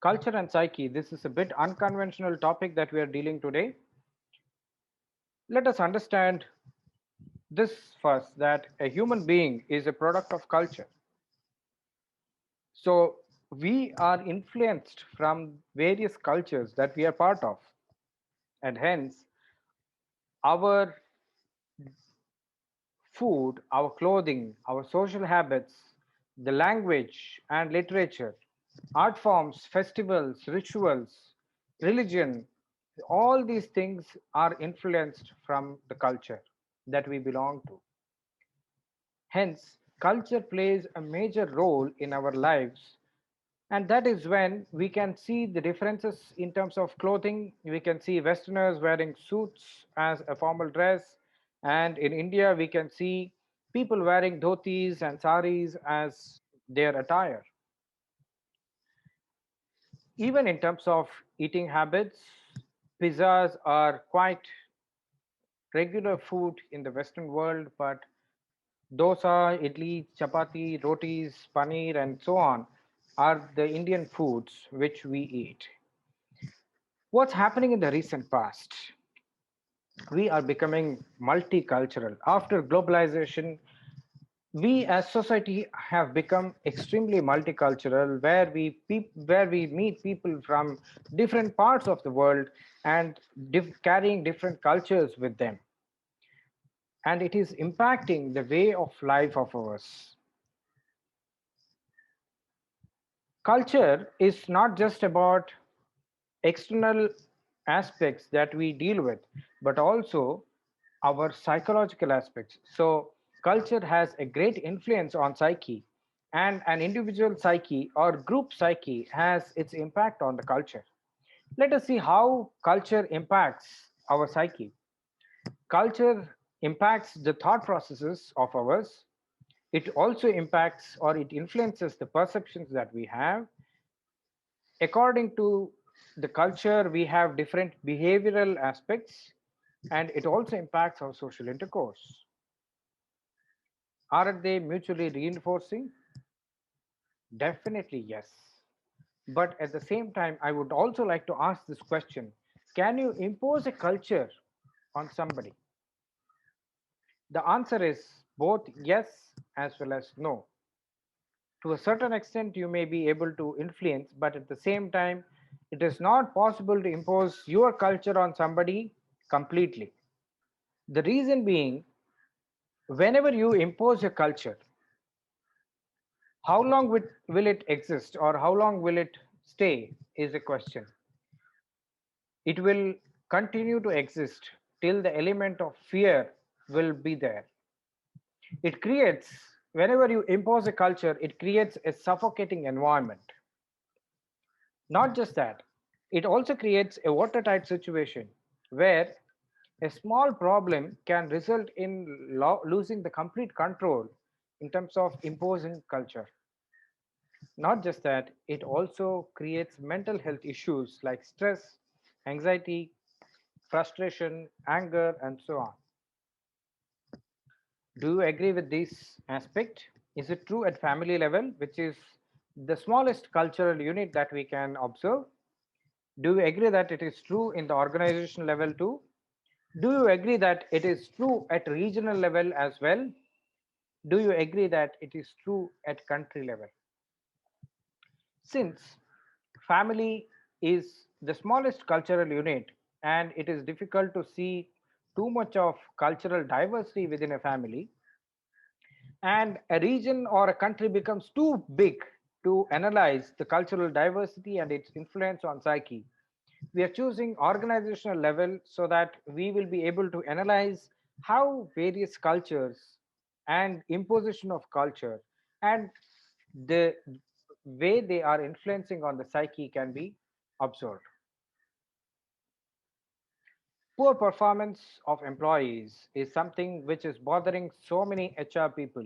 Culture and psyche. This is a bit unconventional topic that we are dealing today. Let us understand this first, that a human being is a product of culture. So we are influenced from various cultures that we are part of, and hence our food, our clothing, our social habits, the language and literature, art forms, festivals, rituals, religion, all these things are influenced from the culture that we belong to. Hence, culture plays a major role in our lives, and that is when we can see the differences in terms of clothing. We can see Westerners wearing suits as a formal dress, and in India, we can see people wearing dhotis and saris as their attire. Even in terms of eating habits, pizzas are quite regular food in the Western world, but dosa, idli, chapati, rotis, paneer, and so on are the Indian foods which we eat. What's happening in the recent past? We are becoming multicultural. After globalization, we as society have become extremely multicultural, where we meet people from different parts of the world and carrying different cultures with them, and it is impacting the way of life of ours. Culture is not just about external aspects that we deal with, but also our psychological aspects. So, culture has a great influence on psyche, and an individual psyche or group psyche has its impact on the culture. Let us see how culture impacts our psyche. Culture impacts the thought processes of ours. It also impacts or it influences the perceptions that we have. According to the culture, we have different behavioral aspects, and it also impacts our social intercourse. Are they mutually reinforcing? Definitely yes. But at the same time, I would also like to ask this question: can you impose a culture on somebody? The answer is both yes as well as no. To a certain extent, you may be able to influence, but at the same time, it is not possible to impose your culture on somebody completely. The reason being, whenever you impose a culture, how long will it exist or how long will it stay is a question. It will continue to exist till the element of fear will be there. It creates, whenever you impose a culture, it creates a suffocating environment. Not just that, it also creates a watertight situation where a small problem can result in losing the complete control in terms of imposing culture. Not just that, it also creates mental health issues like stress, anxiety, frustration, anger, and so on. Do you agree with this aspect? Is it true at family level, which is the smallest cultural unit that we can observe? Do you agree that it is true in the organization level too? Do you agree that it is true at regional level as well? Do you agree that it is true at country level? Since family is the smallest cultural unit and it is difficult to see too much of cultural diversity within a family, and a region or a country becomes too big to analyze the cultural diversity and its influence on psyche, we are choosing organizational level so that we will be able to analyze how various cultures and imposition of culture and the way they are influencing on the psyche can be observed. Poor performance of employees is something which is bothering so many HR people.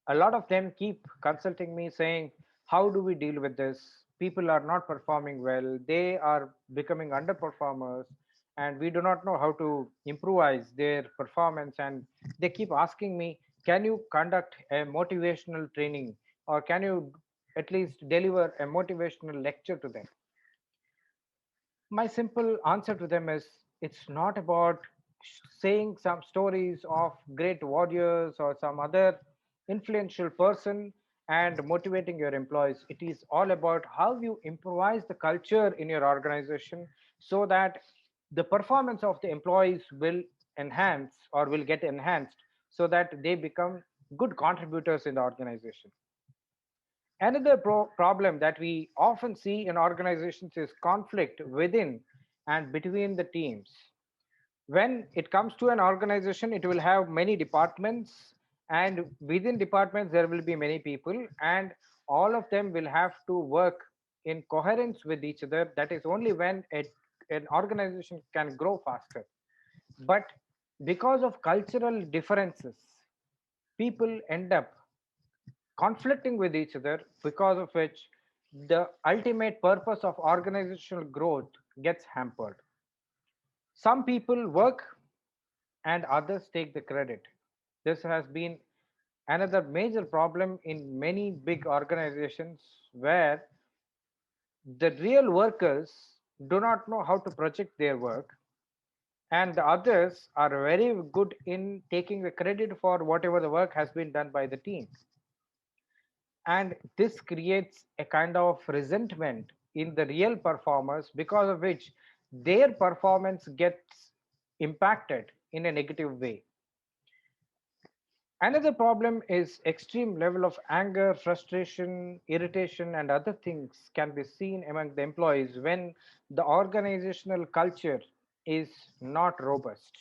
A lot of them keep consulting me saying, how do we deal with this? People are not performing well, they are becoming underperformers, and we do not know how to improvise their performance. And they keep asking me, can you conduct a motivational training, or can you at least deliver a motivational lecture to them. My simple answer to them is it's not about saying some stories of great warriors or some other influential person and motivating your employees. It is all about how you improvise the culture in your organization so that the performance of the employees will enhance or will get enhanced so that they become good contributors in the organization. Another problem that we often see in organizations is conflict within and between the teams. When it comes to an organization, it will have many departments, and within departments, there will be many people, and all of them will have to work in coherence with each other. That is only when an organization can grow faster. But because of cultural differences, people end up conflicting with each other, because of which the ultimate purpose of organizational growth gets hampered. Some people work and others take the credit. This has been another major problem in many big organizations where the real workers do not know how to project their work, and the others are very good in taking the credit for whatever the work has been done by the team. And this creates a kind of resentment in the real performers, because of which their performance gets impacted in a negative way. Another problem is extreme level of anger, frustration, irritation, and other things can be seen among the employees when the organizational culture is not robust.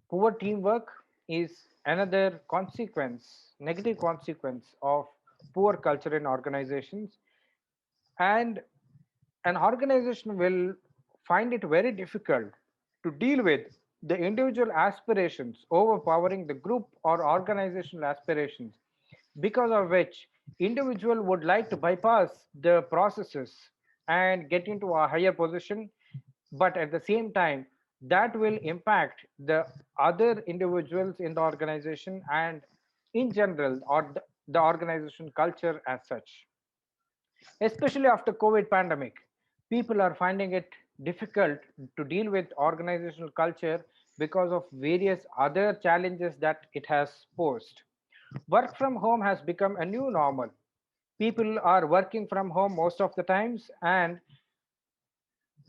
Poor teamwork is another consequence, negative consequence of poor culture in organizations, and an organization will find it very difficult to deal with the individual aspirations overpowering the group or organizational aspirations, because of which individual would like to bypass the processes and get into a higher position, but at the same time that will impact the other individuals in the organization and in general, or the organization culture as such. Especially after COVID pandemic, people are finding it difficult to deal with organizational culture because of various other challenges that it has posed. Work from home has become a new normal. People are working from home most of the times, and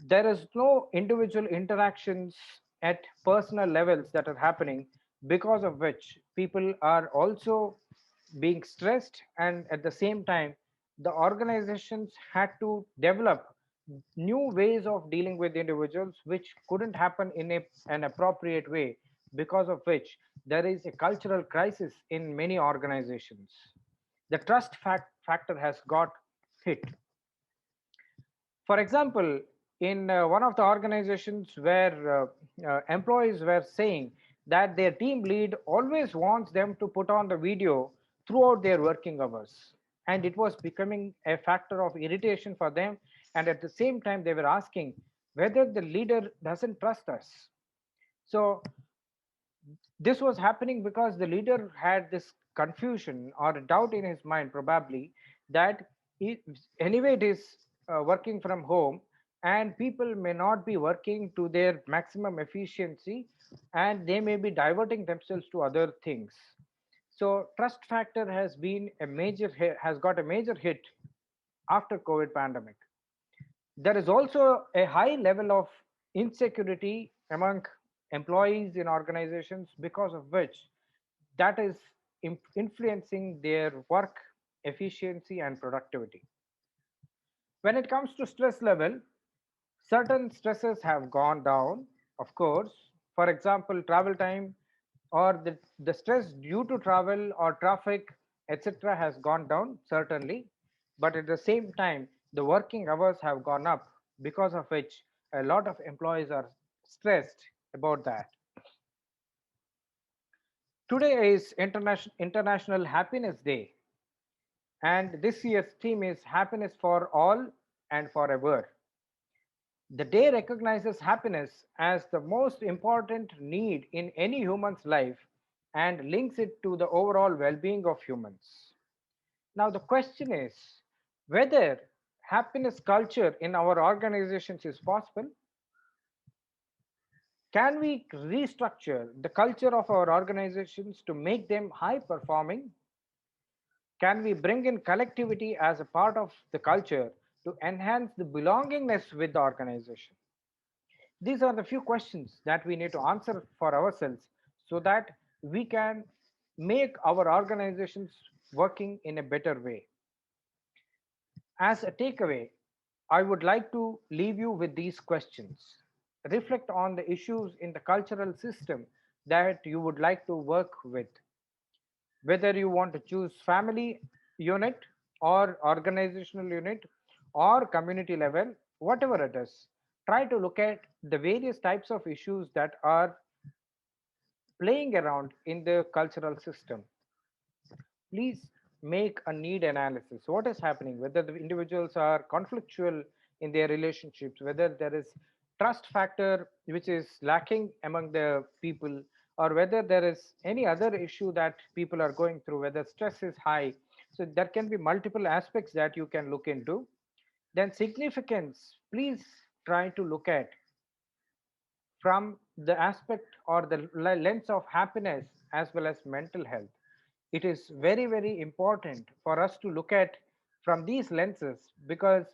there is no individual interactions at personal levels that are happening, because of which people are also being stressed, and at the same time the organizations had to develop new ways of dealing with individuals which couldn't happen in an appropriate way, because of which there is a cultural crisis in many organizations. The trust factor has got hit. For example, in one of the organizations where employees were saying that their team lead always wants them to put on the video throughout their working hours. And it was becoming a factor of irritation for them. And at the same time, they were asking whether the leader doesn't trust us. So this was happening because the leader had this confusion or a doubt in his mind, probably, that it, anyway it is working from home, and people may not be working to their maximum efficiency, and they may be diverting themselves to other things. So trust factor has got a major hit after COVID pandemic. There is also a high level of insecurity among employees in organizations, because of which that is influencing their work efficiency and productivity. When it comes to stress level, certain stresses have gone down, of course. For example, travel time, or the stress due to travel or traffic, etc., has gone down, certainly. But at the same time, the working hours have gone up, because of which a lot of employees are stressed about that. Today is International Happiness Day, and this year's theme is Happiness for All and Forever. The day recognizes happiness as the most important need in any human's life and links it to the overall well being of humans. Now, the question is whether happiness culture in our organizations is possible. Can we restructure the culture of our organizations to make them high performing? Can we bring in collectivity as a part of the culture to enhance the belongingness with the organization? These are the few questions that we need to answer for ourselves so that we can make our organizations working in a better way. As a takeaway, I would like to leave you with these questions. Reflect on the issues in the cultural system that you would like to work with, whether you want to choose family unit or organizational unit or community level, whatever it is. Try to look at the various types of issues that are playing around in the cultural system. Please make a need analysis. What is happening? Whether the individuals are conflictual in their relationships, whether there is trust factor which is lacking among the people, or whether there is any other issue that people are going through, whether stress is high. So there can be multiple aspects that you can look into. Then significance, please try to look at from the aspect or the lens of happiness as well as mental health. It is very, very important for us to look at from these lenses because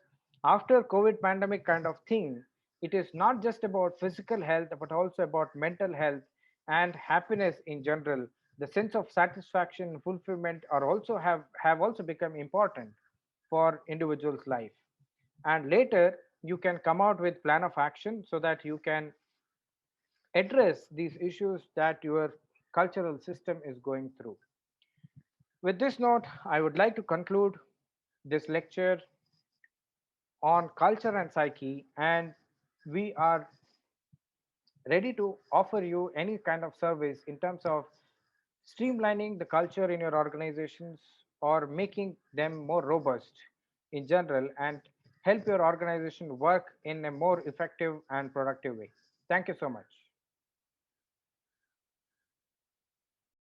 after COVID pandemic kind of thing, it is not just about physical health but also about mental health and happiness in general. The sense of satisfaction, fulfillment are also have also become important for individuals' life. And later you can come out with plan of action so that you can address these issues that your cultural system is going through. With this note, I would like to conclude this lecture on culture and psyche, and we are ready to offer you any kind of service in terms of streamlining the culture in your organizations or making them more robust in general and help your organization work in a more effective and productive way. Thank you so much.